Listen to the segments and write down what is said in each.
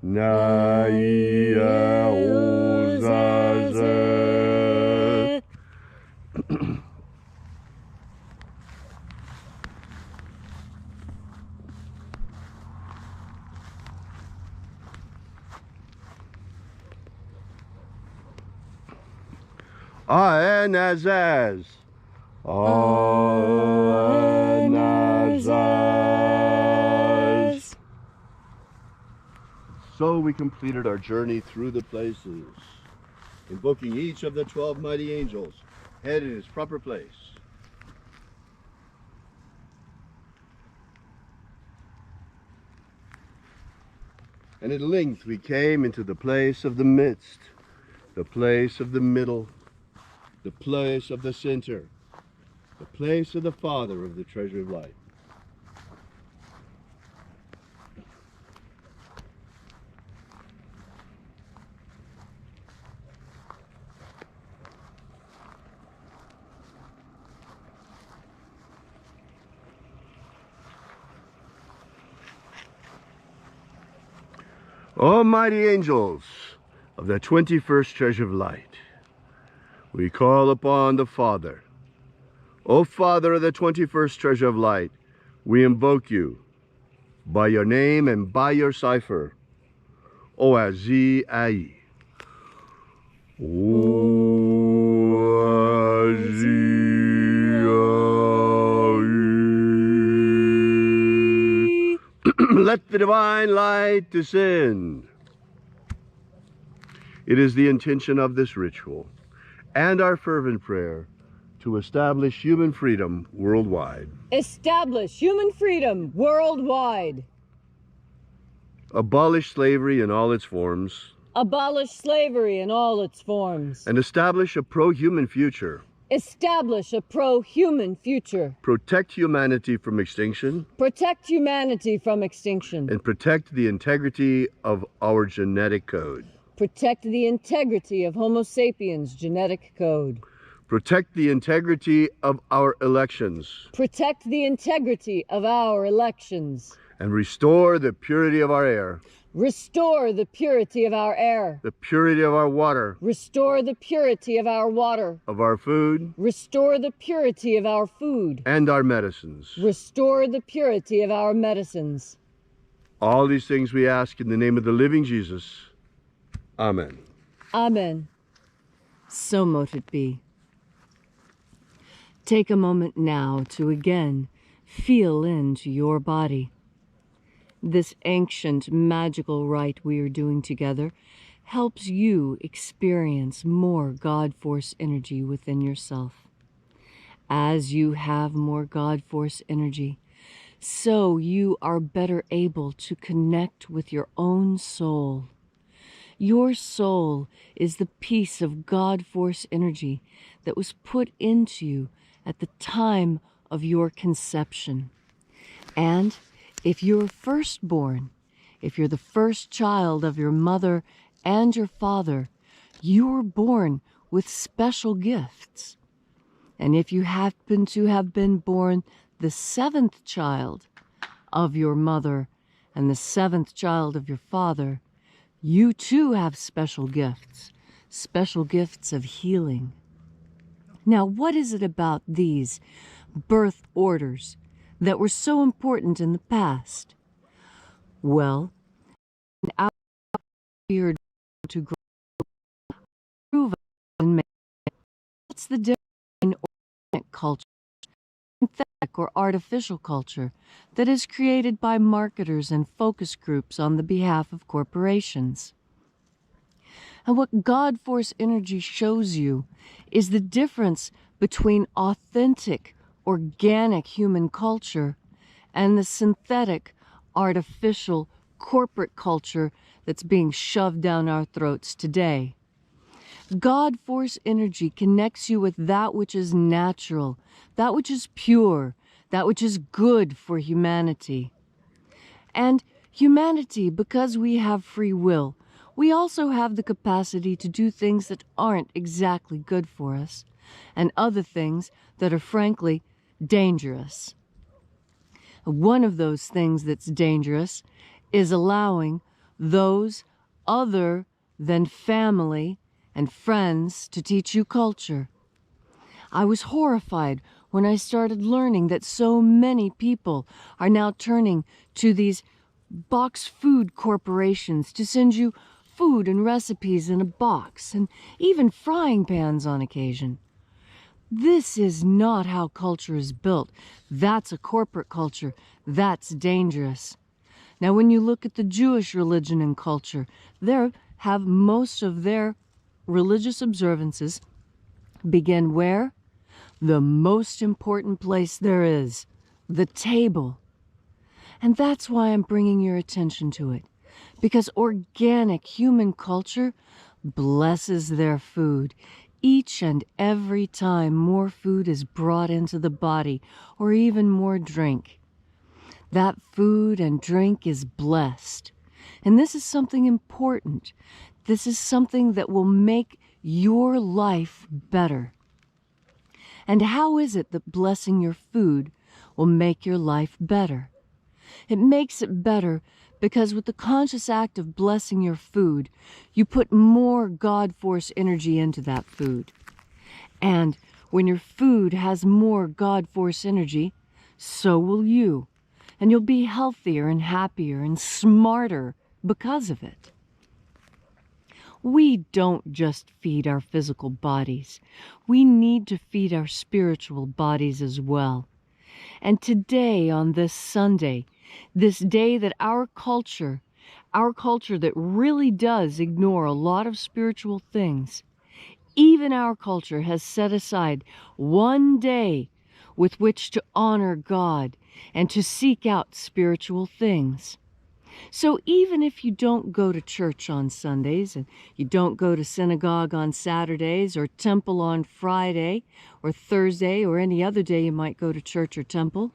Nai AΩ Zaze. Aenazaz. Aenazaz. So we completed our journey through the places, invoking each of the 12 mighty angels, head in its proper place. And at length we came into the place of the midst, the place of the middle, the place of the center, the place of the Father of the Treasury of Light. O mighty angels of the 21st Treasury of Light, we call upon the Father. O Father of the 21st Treasury of Light, we invoke you by your name and by your cipher. O Azi Ai. O Azi Ai. Let the divine light descend. It is the intention of this ritual and our fervent prayer to establish human freedom worldwide. Establish human freedom worldwide. Abolish slavery in all its forms. Abolish slavery in all its forms. And establish a pro-human future. Establish a pro-human future. Protect humanity from extinction. Protect humanity from extinction. And protect the integrity of our genetic code. Protect the integrity of Homo sapiens' genetic code. Protect the integrity of our elections. Protect the integrity of our elections. And restore the purity of our air. Restore the purity of our air. The purity of our water. Restore the purity of our water. Of our food. Restore the purity of our food. And our medicines. Restore the purity of our medicines. All these things we ask in the name of the living Jesus. Amen. Amen. So mote it be. Take a moment now to again feel into your body. This ancient magical rite we are doing together helps you experience more God Force energy within yourself. As you have more God Force energy, so you are better able to connect with your own soul. Your soul is the piece of God Force energy that was put into you at the time of your conception. And if you're firstborn, if you're the first child of your mother and your father, you were born with special gifts. And if you happen to have been born the seventh child of your mother and the seventh child of your father, you too have special gifts of healing. Now, what is it about these birth orders that were so important in the past? Well, our year to grow, prove and make. What's the difference in organic culture, synthetic or artificial culture that is created by marketers and focus groups on the behalf of corporations? And what God Force energy shows you is the difference between authentic, organic human culture and the synthetic, artificial, corporate culture that's being shoved down our throats today. God Force energy connects you with that which is natural, that which is pure, that which is good for humanity. And humanity, because we have free will, we also have the capacity to do things that aren't exactly good for us, and other things that are frankly dangerous. One of those things that's dangerous is allowing those other than family and friends to teach you culture. I was horrified when I started learning that so many people are now turning to these box food corporations to send you food and recipes in a box, and even frying pans on occasion. This is not how culture is built. That's a corporate culture. That's dangerous. Now, when you look at the Jewish religion and culture, they have most of their religious observances begin where? The most important place there is, the table. And that's why I'm bringing your attention to it, because organic human culture blesses their food each and every time more food is brought into the body, or even more drink. That food and drink is blessed. And this is something important. This is something that will make your life better. And how is it that blessing your food will make your life better? It makes it better because with the conscious act of blessing your food, you put more God force energy into that food. And when your food has more God force energy, so will you. And you'll be healthier and happier and smarter because of it. We don't just feed our physical bodies. We need to feed our spiritual bodies as well. And today, on this Sunday, this day that our culture that really does ignore a lot of spiritual things, even our culture has set aside one day with which to honor God and to seek out spiritual things. So even if you don't go to church on Sundays, and you don't go to synagogue on Saturdays, or temple on Friday, or Thursday, or any other day you might go to church or temple,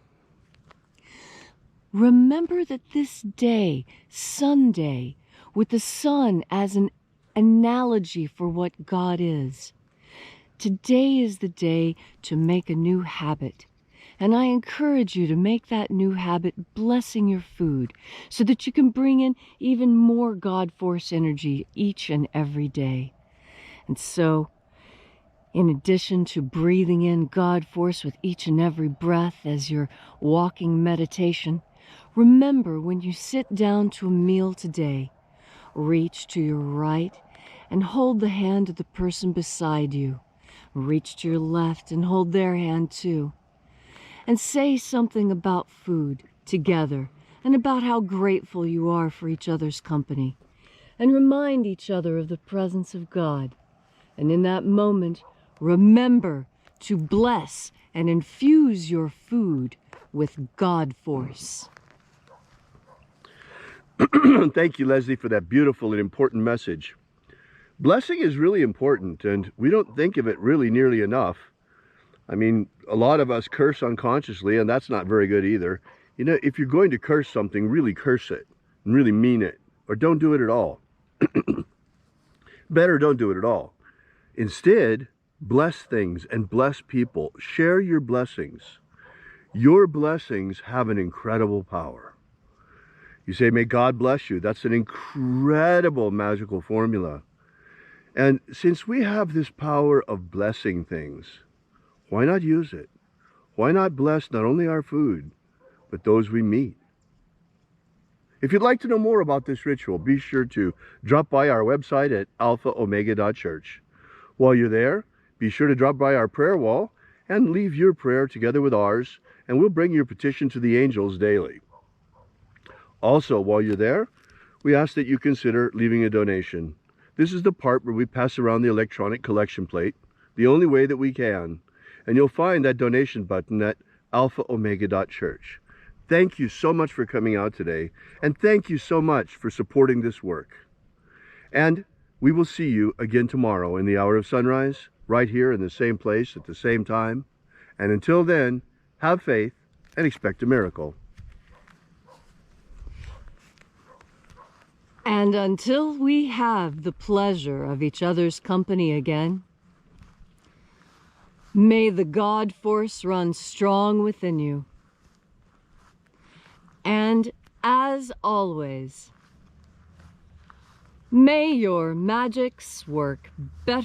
remember that this day, Sunday, with the sun as an analogy for what God is, today is the day to make a new habit. And I encourage you to make that new habit blessing your food so that you can bring in even more God force energy each and every day. And so, in addition to breathing in God force with each and every breath as you're walking meditation, remember when you sit down to a meal today, reach to your right and hold the hand of the person beside you. Reach to your left and hold their hand too. And say something about food together and about how grateful you are for each other's company. And remind each other of the presence of God. And in that moment, remember to bless and infuse your food with God force. Thank you, Leslie, for that beautiful and important message. Blessing is really important, and we don't think of it really nearly enough. I mean, a lot of us curse unconsciously, and that's not very good either. You know, if you're going to curse something, really curse it and really mean it, or don't do it at all. Better don't do it at all. Instead, bless things and bless people. Share your blessings. Your blessings have an incredible power. You say, may God bless you. That's an incredible magical formula. And since we have this power of blessing things, why not use it? Why not bless not only our food, but those we meet? If you'd like to know more about this ritual, be sure to drop by our website at alphaomega.church. While you're there, be sure to drop by our prayer wall and leave your prayer together with ours, and we'll bring your petition to the angels daily. Also, while you're there, we ask that you consider leaving a donation. This is the part where we pass around the electronic collection plate, the only way that we can. And you'll find that donation button at alphaomega.church. Thank you so much for coming out today, and thank you so much for supporting this work. And we will see you again tomorrow in the hour of sunrise, right here in the same place at the same time. And until then, have faith and expect a miracle. And until we have the pleasure of each other's company again, may the God force run strong within you. And as always, May your magics work better